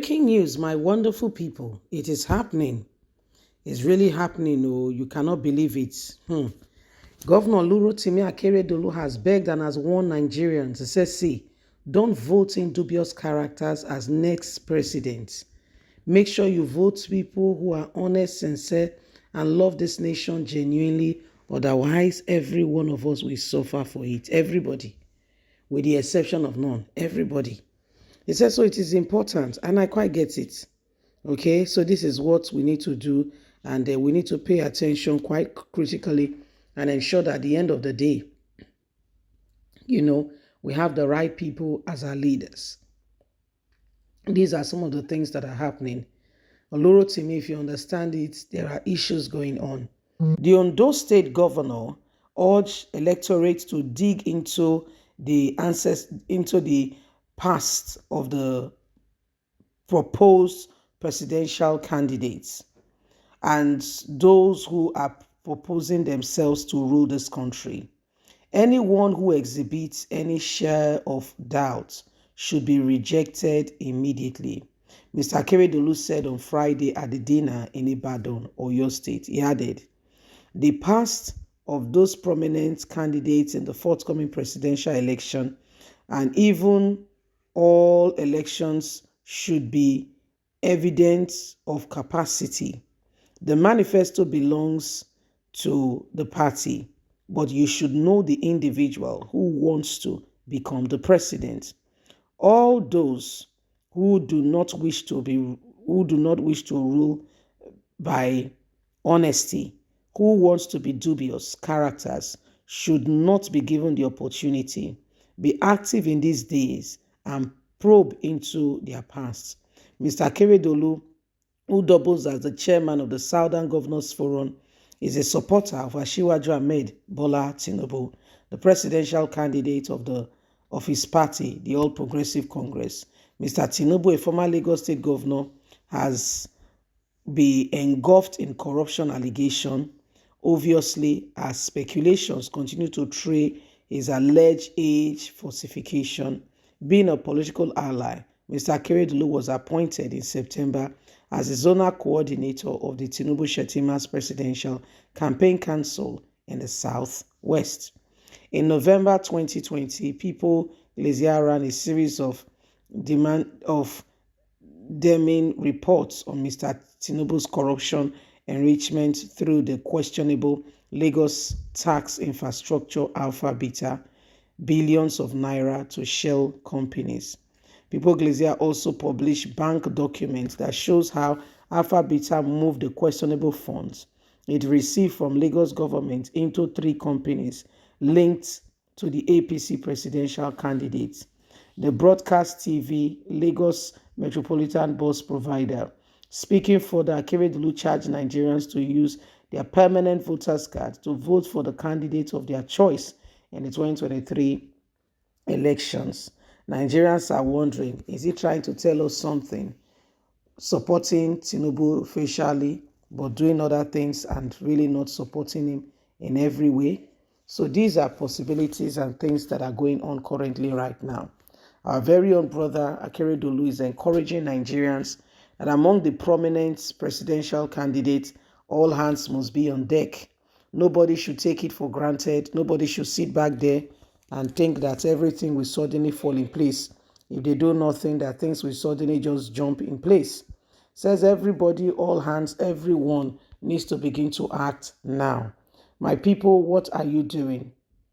Breaking news, my wonderful people. It is happening. It's really happening. Oh, you cannot believe it. Governor Timi Akeredolu has begged and has warned Nigerians. He says, see, don't vote in dubious characters as next president. Make sure you vote people who are honest, sincere, and love this nation genuinely. Otherwise, every one of us will suffer for it. Everybody, with the exception of none. Everybody. He says, so it is important, and I quite get it. Okay, so this is what we need to do, and we need to pay attention quite critically and ensure that at the end of the day, we have the right people as our leaders. These are some of the things that are happening. Olorotimi, if you understand it, there are issues going on. The Ondo State governor urged electorate to dig into the past of the proposed presidential candidates and those who are proposing themselves to rule this country. Anyone who exhibits any share of doubt should be rejected immediately. Mr. Akeredolu said on Friday at the dinner in Ibadan, Oyo State. He added, the past of those prominent candidates in the forthcoming presidential election and even all elections should be evidence of capacity. The manifesto belongs to the party, but you should know the individual who wants to become the president. All those who do not wish to rule by honesty, who wants to be dubious characters, should not be given the opportunity. Be active in these days and probe into their past. Mr. Akeredolu, who doubles as the chairman of the Southern Governors Forum, is a supporter of Asiwaju Ahmed Bola Tinubu, the presidential candidate of his party, the All Progressive Congress. Mr. Tinubu, a former Lagos State governor, has been engulfed in corruption allegation, obviously, as speculations continue to trail his alleged age falsification. Being a political ally, Mr. Akeredolu was appointed in September as the zonal coordinator of the Tinubu Shetima's presidential campaign council in the Southwest. In November 2020, People Glazier ran a series of damning reports on Mr. Tinubu's corruption enrichment through the questionable Lagos tax infrastructure Alpha Beta, billions of naira to shell companies. People Glazier also published bank documents that shows how Alpha Beta moved the questionable funds it received from Lagos government into 3 companies linked to the APC presidential candidates. The broadcast TV Lagos Metropolitan Bus Provider. Speaking further, Akeredolu charged Nigerians to use their permanent voters card to vote for the candidate of their choice in the 2023 elections. Nigerians are wondering, is he trying to tell us something? Supporting Tinubu facially, but doing other things and really not supporting him in every way? So these are possibilities and things that are going on currently right now. Our very own brother Akeredolu is encouraging Nigerians that among the prominent presidential candidates, all hands must be on deck. Nobody should take it for granted. Nobody should sit back there and think that everything will suddenly fall in place. If they do nothing, that things will suddenly just jump in place. Says everybody, all hands, everyone needs to begin to act now. My people, what are you doing?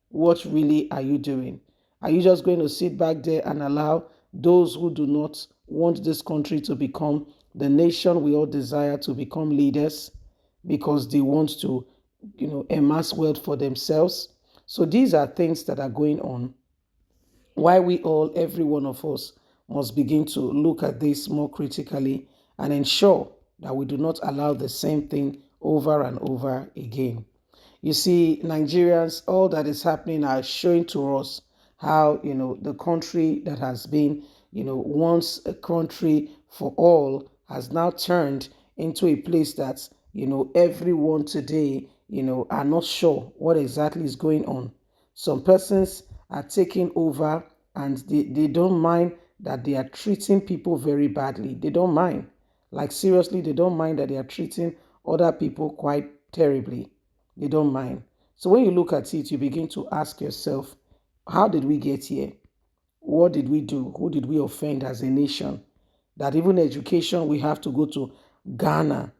What really are you doing? Are you just going to sit back there and allow those who do not want this country to become the nation we all desire to become leaders because they want to, amass wealth for themselves? So these are things that are going on. Why we all, every one of us, must begin to look at this more critically and ensure that we do not allow the same thing over and over again. You see, Nigerians, all that is happening are showing to us how, the country that has been, once a country for all has now turned into a place that, everyone today, are not sure what exactly is going on. Some persons are taking over and they don't mind that they are treating people very badly. They don't mind. Like seriously, they don't mind that they are treating other people quite terribly. They don't mind. So when you look at it, you begin to ask yourself, how did we get here? What did we do? Who did we offend as a nation? That even education, we have to go to Ghana.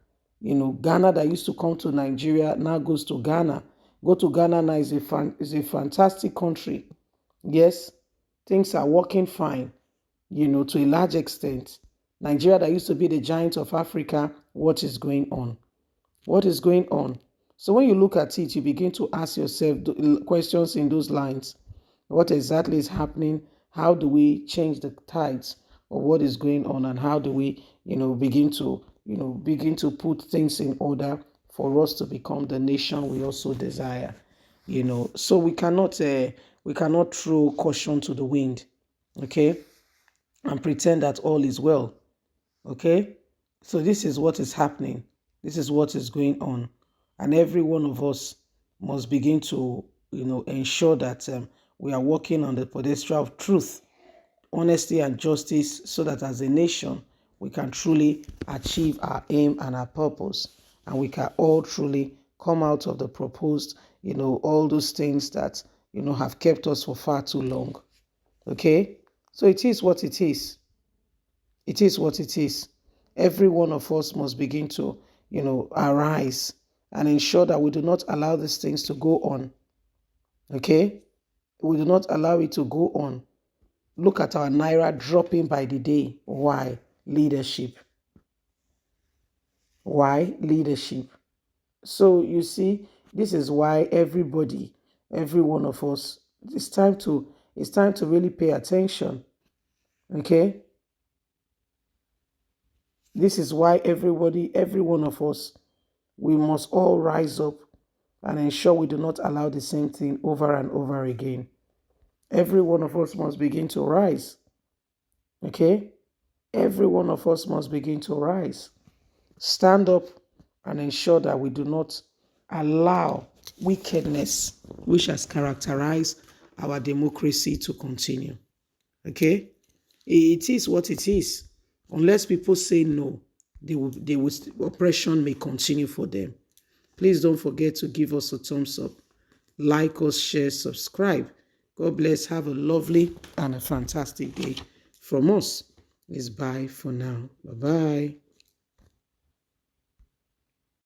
Ghana that used to come to Nigeria now goes to Ghana. Go to Ghana now is a fantastic country. Yes, things are working fine, to a large extent. Nigeria that used to be the giant of Africa, what is going on? What is going on? So when you look at it, you begin to ask yourself questions in those lines. What exactly is happening? How do we change the tides of what is going on, and how do we, begin to put things in order for us to become the nation we also desire? So we cannot throw caution to the wind, okay, and pretend that all is well, okay. So this is what is happening. This is what is going on, and every one of us must begin to, ensure that we are working on the pedestal of truth, honesty, and justice, so that as a nation we can truly achieve our aim and our purpose, and we can all truly come out of the proposed, all those things that have kept us for far too long. Okay, so it is what it is. It is what it is. Every one of us must begin to, arise and ensure that we do not allow these things to go on. Okay? We do not allow it to go on. Look at our naira dropping by the day. Why? Leadership. Why? Leadership. So you see, this is why every one of us, it's time to really pay attention. Okay? This is why every one of us, we must all rise up and ensure we do not allow the same thing over and over again. Every one of us must begin to rise. Okay? Every one of us must begin to rise. Stand up and ensure that we do not allow wickedness, which has characterized our democracy, to continue. Okay? It is what it is. Unless people say no, oppression may continue for them. Please don't forget to give us a thumbs up, like us, share, subscribe. God bless. Have a lovely and a fantastic day. From us, it's bye for now. Bye-bye.